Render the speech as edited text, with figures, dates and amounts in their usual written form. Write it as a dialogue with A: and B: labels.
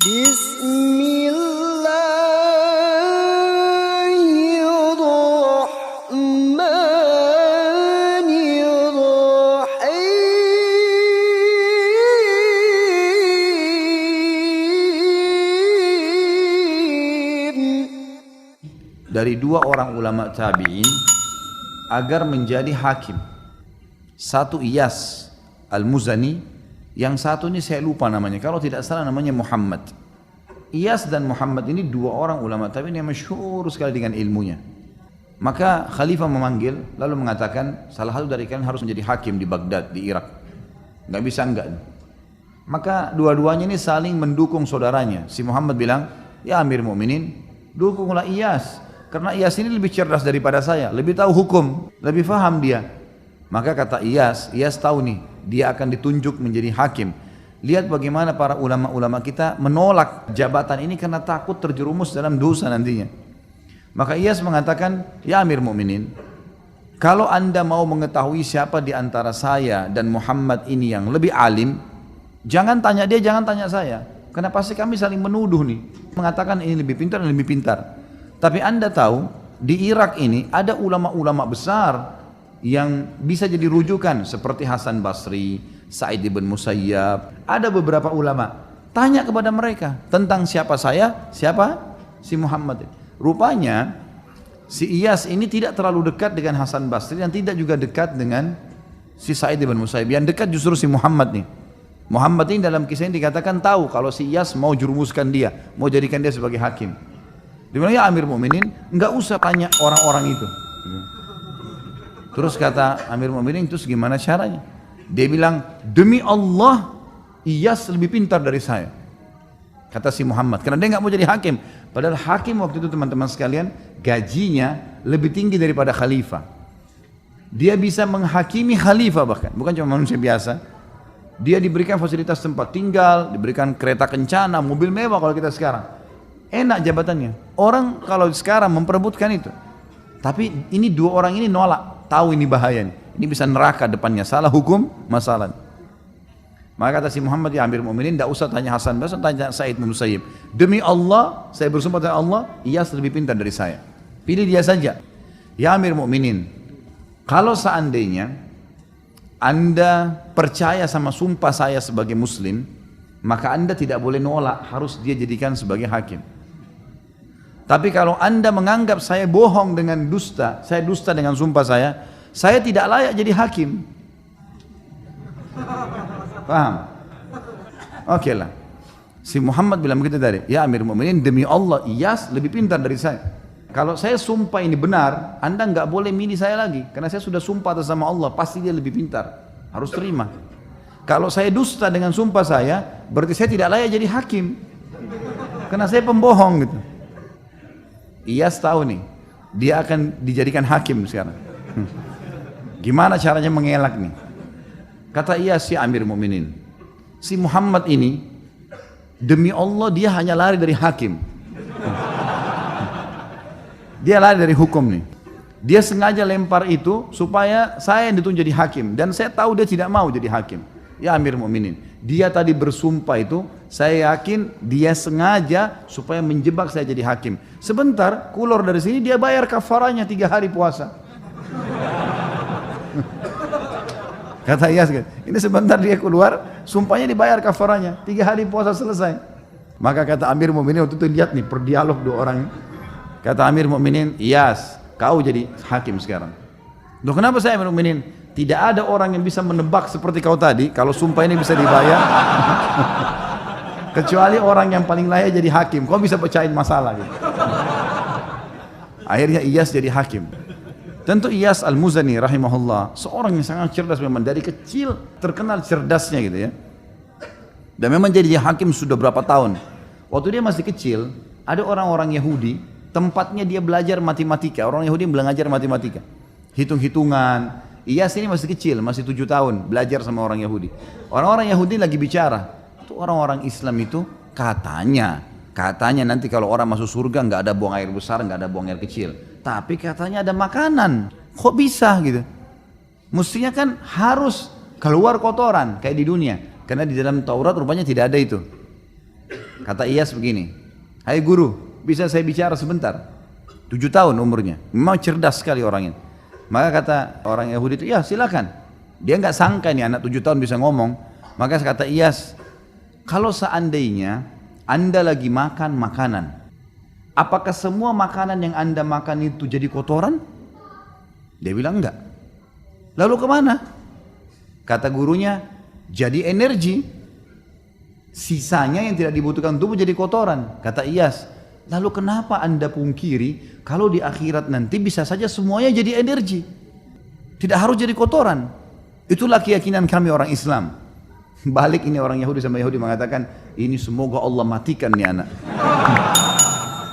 A: Bismillahirrahmanirrahim. Dari dua orang ulama tabi'in agar menjadi hakim. Satu Iyas Al-Muzani, yang satu ini saya lupa namanya, kalau tidak salah namanya Muhammad. Iyas dan Muhammad ini dua orang ulama tabi'in yang masyhur sekali dengan ilmunya. Maka khalifah memanggil lalu mengatakan salah satu dari kalian harus menjadi hakim di Baghdad, di Irak. Nggak bisa enggak. Maka dua-duanya ini saling mendukung saudaranya. Si Muhammad bilang, ya Amir Mu'minin, dukunglah Iyas, karena Iyas ini lebih cerdas daripada saya, lebih tahu hukum, lebih faham dia. Maka kata Iyas tahu nih, dia akan ditunjuk menjadi hakim. Lihat bagaimana para ulama-ulama kita menolak jabatan ini karena takut terjerumus dalam dosa nantinya. Maka Iyas mengatakan, ya Amir Mu'minin, kalau anda mau mengetahui siapa di antara saya dan Muhammad ini yang lebih alim, jangan tanya dia, jangan tanya saya, karena pasti kami saling menuduh nih, mengatakan ini lebih pintar dan lebih pintar. Tapi anda tahu, di Irak ini ada ulama-ulama besar yang bisa jadi rujukan seperti Hasan Basri, Sa'id ibn Musayyab, ada beberapa ulama. Tanya kepada mereka tentang siapa saya, siapa si Muhammad. Rupanya si Iyas ini tidak terlalu dekat dengan Hasan Basri dan tidak juga dekat dengan si Sa'id ibn Musayyab. Yang dekat justru si Muhammad nih. Muhammad ini dalam kisah ini dikatakan tahu kalau si Iyas mau jurumuskan dia, mau jadikan dia sebagai hakim. Dia bilang, ya Amir Mu'minin, enggak usah tanya orang-orang itu. Terus kata Amir Mu'minin, terus gimana caranya? Dia bilang, demi Allah, Iyas lebih pintar dari saya. Kata si Muhammad, karena dia nggak mau jadi hakim. Padahal hakim waktu itu teman-teman sekalian, gajinya lebih tinggi daripada khalifah. Dia bisa menghakimi khalifah bahkan, bukan cuma manusia biasa. Dia diberikan fasilitas tempat tinggal, diberikan kereta kencana, mobil mewah kalau kita sekarang. Enak jabatannya. Orang kalau sekarang memperebutkan itu. Tapi ini dua orang ini nolak. Tahu ini bahaya nih. Ini bisa neraka depannya. Salah hukum, masalah. Maka kata si Muhammad, ya Amir Mu'minin, tidak usah tanya Hasan Basri, tanya Sa'id bin Musayyib. Demi Allah, saya bersumpah dengan Allah, Iyas lebih pintar dari saya. Pilih dia saja. Ya Amir Mu'minin, kalau seandainya anda percaya sama sumpah saya sebagai muslim, maka anda tidak boleh nolak, harus dia jadikan sebagai hakim. Tapi kalau anda menganggap saya bohong dengan dusta, saya dusta dengan sumpah saya tidak layak jadi hakim. Paham? Oke lah. Si Muhammad bilang begitu tadi, ya Amir Mu'minin, demi Allah Iyas lebih pintar dari saya. Kalau saya sumpah ini benar, anda nggak boleh milih saya lagi, karena saya sudah sumpah atas sama Allah, pasti dia lebih pintar, harus terima. Kalau saya dusta dengan sumpah saya, berarti saya tidak layak jadi hakim, karena saya pembohong gitu. Iyas tahu nih, dia akan dijadikan hakim sekarang. Gimana caranya mengelak nih? Kata Iyas, si Amir Mu'minin, si Muhammad ini, demi Allah dia hanya lari dari hakim. Dia lari dari hukum nih. Dia sengaja lempar itu supaya saya yang ditunjuk jadi hakim. Dan saya tahu dia tidak mau jadi hakim. Ya Amir Mu'minin, dia tadi bersumpah itu, saya yakin dia sengaja supaya menjebak saya jadi hakim. Sebentar, keluar dari sini dia bayar kafaranya 3 hari puasa. Kata Iyas, ini sebentar dia keluar, sumpahnya dibayar kafaranya, 3 hari puasa selesai. Maka kata Amir Mu'minin, waktu itu lihat nih, berdialog dua orang. Kata Amir Mu'minin, Iyas, kau jadi hakim sekarang. Loh kenapa saya Amir Mu'minin? Tidak ada orang yang bisa menebak seperti kau tadi, kalau sumpah ini bisa dibayar. Kecuali orang yang paling layak jadi hakim, kau bisa pecahin masalah gitu. Akhirnya Iyas jadi hakim. Tentu Iyas Al-Muzani rahimahullah, seorang yang sangat cerdas memang, dari kecil terkenal cerdasnya gitu ya. Dan memang jadi hakim sudah berapa tahun. Waktu dia masih kecil, ada orang-orang Yahudi, tempatnya dia belajar matematika. Orang Yahudi belajar matematika, hitung-hitungan. Iyas ini masih kecil, masih 7 tahun, belajar sama orang Yahudi. Orang-orang Yahudi lagi bicara, itu orang-orang Islam itu katanya nanti kalau orang masuk surga nggak ada buang air besar, nggak ada buang air kecil. Tapi katanya ada makanan, kok bisa gitu? Mestinya kan harus keluar kotoran kayak di dunia, karena di dalam Taurat rupanya tidak ada itu. Kata Iyas begini, hai guru, bisa saya bicara sebentar? 7 tahun umurnya, memang cerdas sekali orangnya. Maka kata orang Yahudi itu, ya silakan. Dia nggak sangka ini anak 7 tahun bisa ngomong. Maka kata Iyas, kalau seandainya Anda lagi makan makanan, apakah semua makanan yang Anda makan itu jadi kotoran? Dia bilang enggak. Lalu kemana? Kata gurunya, jadi energi. Sisanya yang tidak dibutuhkan tubuh jadi kotoran. Kata Iyas, lalu kenapa Anda pungkiri kalau di akhirat nanti bisa saja semuanya jadi energi? Tidak harus jadi kotoran. Itulah keyakinan kami orang Islam. Balik ini orang Yahudi sama Yahudi mengatakan, ini semoga Allah matikan nih anak.